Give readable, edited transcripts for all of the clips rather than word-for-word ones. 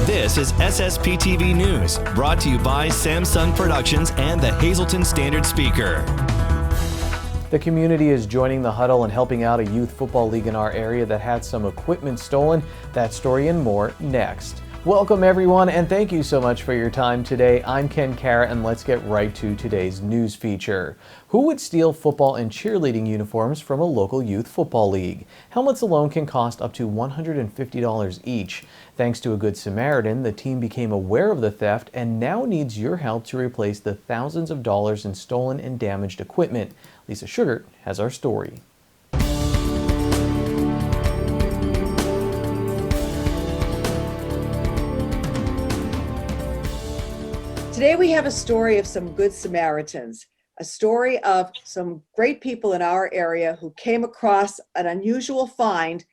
This is SSPTV News, brought to you by Samsung Productions and the Hazelton Standard Speaker. The community is joining the huddle and helping out a youth football league in our area that had some equipment stolen. That story and more next. Welcome everyone, and thank you so much for your time today. I'm Ken Cara, and let's get right to today's news feature. Who would steal football and cheerleading uniforms from a local youth football league? Helmets alone can cost up to $150 each. Thanks to a Good Samaritan, the team became aware of the theft and now needs your help to replace the thousands of dollars in stolen and damaged equipment. Lisa Sugart has our story. Today we have a story of some Good Samaritans, a story of some great people in our area who came across an unusual find,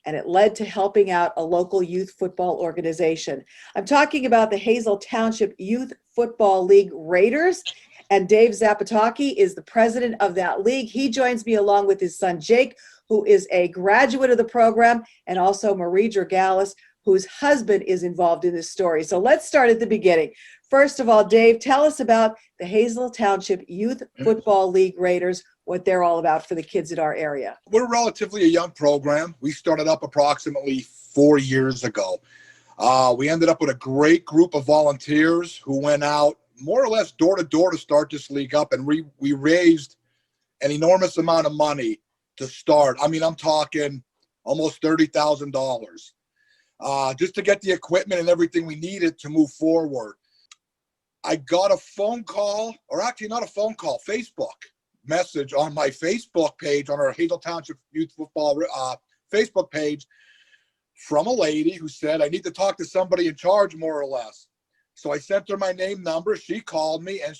and it led to helping out a local youth football organization. I'm talking about the Hazel Township Youth Football League Raiders, and Dave Zapataki is the president of that league. He joins me along with his son Jake, who is a graduate of the program, and also Marie Dragalis, whose husband is involved in this story. So let's start at the beginning. First of all, Dave, tell us about the Hazel Township Youth Football League Raiders, what they're all about for the kids in our area. We're relatively a young program. We started up approximately 4 years ago. We ended up with a great group of volunteers who went out more or less door to door to start this league up, and we raised an enormous amount of money to start. I mean, I'm talking almost $30,000 just to get the equipment and everything we needed to move forward. I got a phone call, or actually not a phone call, Facebook message on my Facebook page, on our Hazel Township Youth Football Facebook page, from a lady who said, I need to talk to somebody in charge, more or less. So I sent her my name, number. She called me, and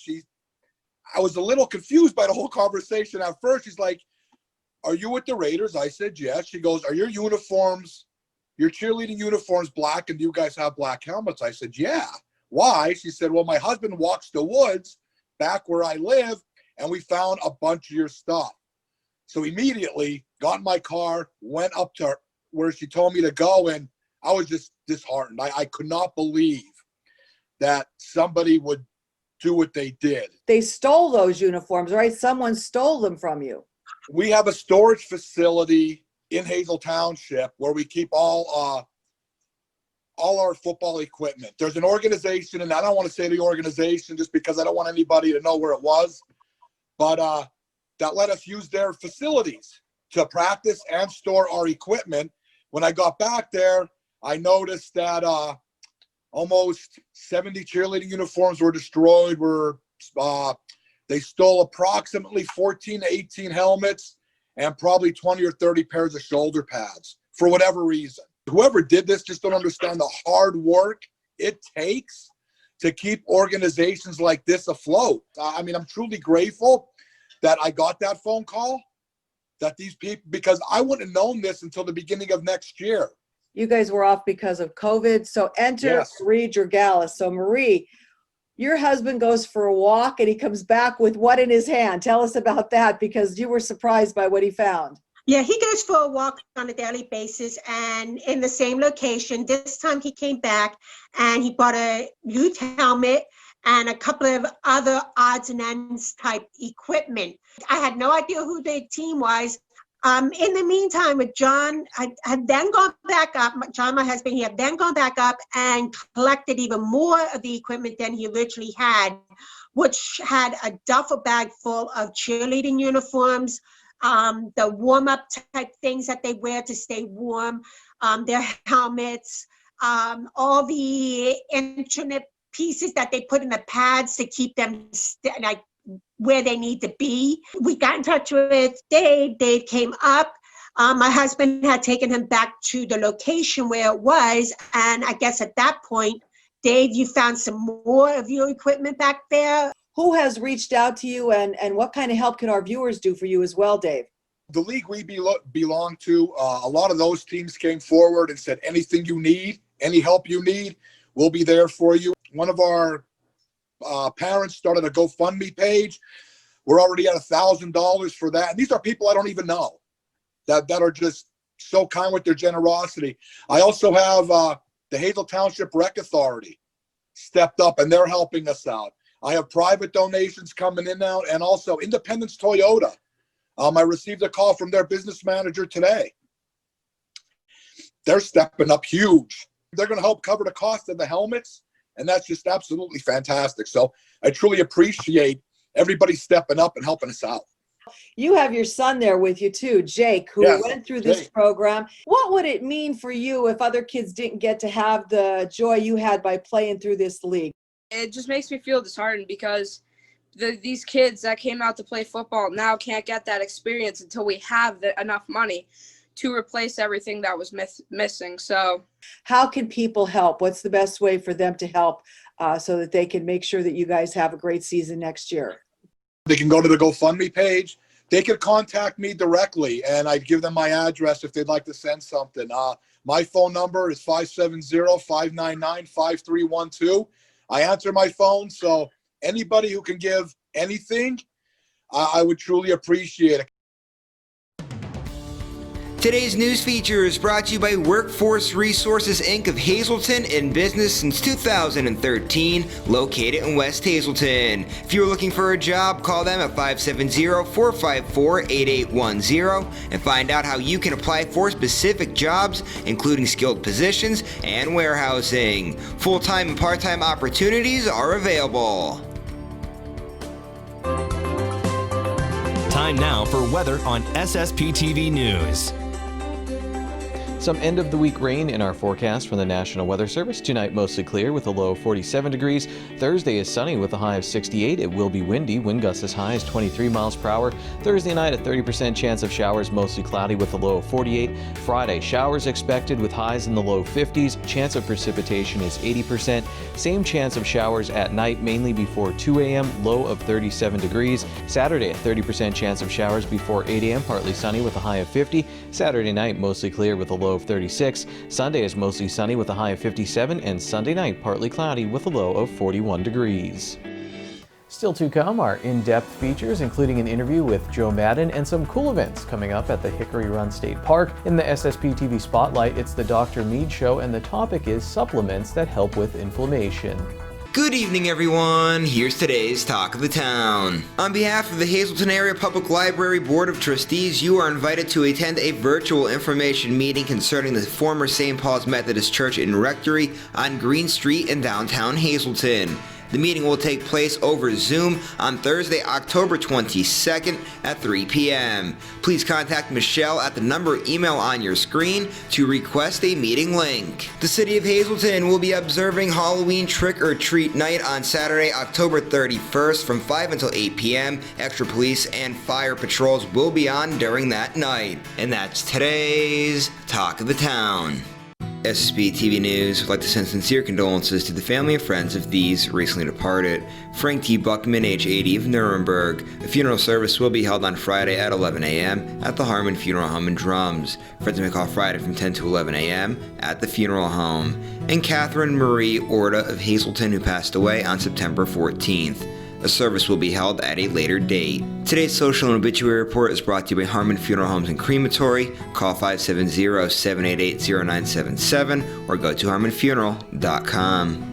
I was a little confused by the whole conversation at first. She's like, are you with the Raiders? I said, yes. She goes, are your uniforms, your cheerleading uniforms, black, and do you guys have black helmets? I said, yeah. Why? She said, well, my husband walks the woods back where I live, and we found a bunch of your stuff. So immediately got in my car, went up to where she told me to go, and I was just disheartened. I could not believe that somebody would do what they did. They stole those uniforms, right? Someone stole them from you. We have a storage facility in Hazel Township where we keep all our football equipment. There's an organization, and I don't want to say the organization just because I don't want anybody to know where it was, but that let us use their facilities to practice and store our equipment. When I got back there, I noticed that almost 70 cheerleading uniforms were destroyed. They stole approximately 14 to 18 helmets and probably 20 or 30 pairs of shoulder pads for whatever reason. Whoever did this just don't understand the hard work it takes to keep organizations like this afloat. I mean, I'm truly grateful that I got that phone call, that these people, because I wouldn't have known this until the beginning of next year. You guys were off because of COVID. So enter Yes. Marie Dragalis. So Marie, your husband goes for a walk and he comes back with what in his hand? Tell us about that, because you were surprised by what he found. Yeah, he goes for a walk on a daily basis, and in the same location. This time he came back and he bought a youth helmet and a couple of other odds and ends type equipment. I had no idea who the team was. In the meantime, with John, I had then gone back up, John, my husband, he had then gone back up and collected even more of the equipment than he originally had, which had a duffel bag full of cheerleading uniforms, the warm-up type things that they wear to stay warm, their helmets, all the internet pieces that they put in the pads to keep them like where they need to be. We got in touch with Dave. Dave came up. My husband had taken him back to the location where it was, and I guess at that point, Dave, you found some more of your equipment back there. Who has reached out to you, and what kind of help can our viewers do for you as well, Dave? The league we belong to, a lot of those teams came forward and said, anything you need, any help you need, we'll be there for you. One of our parents started a GoFundMe page We're already at $1,000 for that. And these are people I don't even know that are just so kind with their generosity. I also have the Hazel Township Rec Authority stepped up, and they're helping us out. I have private donations coming in now, and also Independence Toyota. I received a call from their business manager today. They're stepping up huge. They're going to help cover the cost of the helmets, and that's just absolutely fantastic. So I truly appreciate everybody stepping up and helping us out. You have your son there with you too, Jake, who Yes, went through this Jake. program. What would it mean for you if other kids didn't get to have the joy you had by playing through this league? It just makes me feel disheartened because these kids that came out to play football now can't get that experience until we have enough money to replace everything that was missing. So how can people help? What's the best way for them to help so that they can make sure that you guys have a great season next year? They can go to the GoFundMe page. They can contact me directly, and I give them my address if they'd like to send something. My phone number is 570-599-5312. I answer my phone, so anybody who can give anything, I would truly appreciate it. Today's news feature is brought to you by Workforce Resources Inc. of Hazelton, in business since 2013, located in West Hazelton. If you're looking for a job, call them at 570-454-8810 and find out how you can apply for specific jobs, including skilled positions and warehousing. Full-time and part-time opportunities are available. Time now for weather on SSPTV News. Some end-of-the-week rain in our forecast from the National Weather Service. Tonight, mostly clear with a low of 47 degrees. Thursday is sunny with a high of 68. It will be windy. Wind gusts as high as 23 miles per hour. Thursday night, a 30% chance of showers, mostly cloudy with a low of 48. Friday, showers expected with highs in the low 50s. Chance of precipitation is 80%. Same chance of showers at night, mainly before 2 a.m., low of 37 degrees. Saturday, a 30% chance of showers before 8 a.m., partly sunny with a high of 50. Saturday night, mostly clear with a low of 36. Sunday is mostly sunny with a high of 57, and Sunday night partly cloudy with a low of 41 degrees. Still to come are in-depth features, including an interview with Joe Madden and some cool events coming up at the Hickory Run State Park. In the SSPTV Spotlight, it's the Dr. Mead Show, and the topic is supplements that help with inflammation. Good evening, everyone. Here's today's Talk of the Town. On behalf of the Hazelton Area Public Library Board of Trustees, you are invited to attend a virtual information meeting concerning the former St. Paul's Methodist Church and Rectory on Green Street in downtown Hazelton. The meeting will take place over Zoom on Thursday, October 22nd at 3 p.m. Please contact Michelle at the number email on your screen to request a meeting link. The City of Hazelton will be observing Halloween Trick-or-Treat Night on Saturday, October 31st from 5 until 8 p.m. Extra police and fire patrols will be on during that night. And that's today's Talk of the Town. SSPTV News would like to send sincere condolences to the family and friends of these recently departed. Frank T. Buckman, age 80, of Nuremberg. A funeral service will be held on Friday at 11 a.m. at the Harmon Funeral Home and Drums. Friends may call Friday from 10 to 11 a.m. at the funeral home. And Catherine Marie Orta of Hazelton, who passed away on September 14th. A service will be held at a later date. Today's social and obituary report is brought to you by Harmon Funeral Homes and Crematory. Call 570-788-0977 or go to harmonfuneral.com.